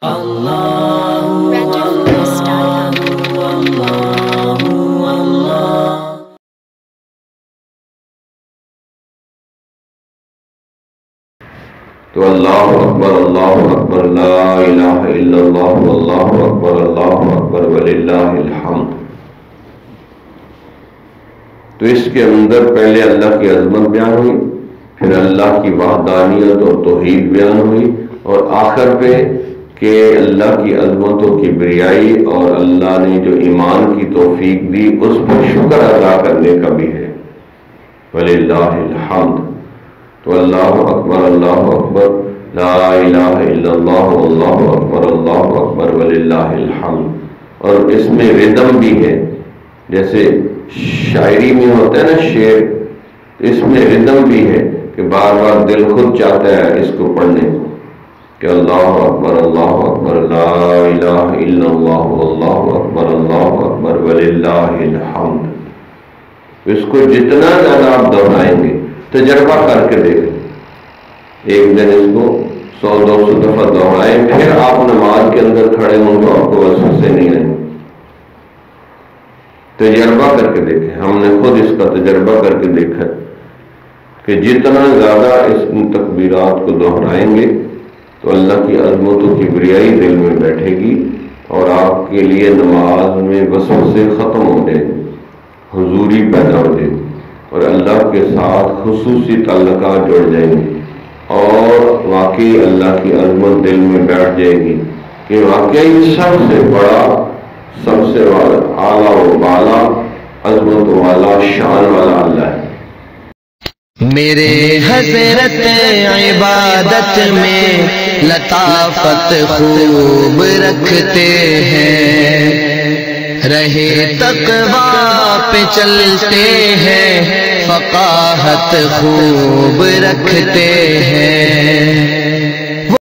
تو اللہ اکبر لا الہ الا اللہ اللہ اکبر وللہ الحمد۔ تو اس کے اندر پہلے اللہ کی عظمت بیان ہوئی، پھر اللہ کی وحدانیت اور توحید بیان ہوئی، اور آخر پہ کہ اللہ کی عظمت و کبریائی اور اللہ نے جو ایمان کی توفیق دی اس پر شکر ادا کرنے کا بھی ہے، وللہ الحمد۔ تو اللہ اکبر لا الہ الا اللہ اکبر وللہ الحمد۔ اور اس میں ردم بھی ہے، جیسے شاعری میں ہوتا ہے نا شعر، اس میں ردم بھی ہے کہ بار بار دل خود چاہتا ہے اس کو پڑھنے کو کہ اللہ اکبر لا الہ الا اللہ اکبر وللہ الحمد۔ اس کو جتنا زیادہ آپ دہرائیں گے، تجربہ کر کے دیکھیں، ایک دن اس کو 100-200 دفعہ دہرائیں، پھر آپ نماز کے اندر کھڑے ہوں تو آپ کو وسوسے نہیں آئیں۔ تجربہ کر کے دیکھیں، ہم نے خود اس کا تجربہ کر کے دیکھا کہ جتنا زیادہ اس تکبیرات کو دہرائیں گے تو اللہ کی عظمت و کبریائی دل میں بیٹھے گی، اور آپ کے لیے نماز میں وسوسے ختم ہو جائیں گے، حضوری پیدا ہو جائے گی، اور اللہ کے ساتھ خصوصی تعلقات جڑ جائیں گے، اور واقعی اللہ کی عظمت دل میں بیٹھ جائے گی کہ واقعی سب سے بڑا، سب سے اعلیٰ و بالا، عظمت والا، شان والا اللہ ہے۔ میرے حضرت عبادت میں لطافت خوب رکھتے ہیں، رہے تقویٰ پہ چلتے ہیں، فقاہت خوب رکھتے ہیں۔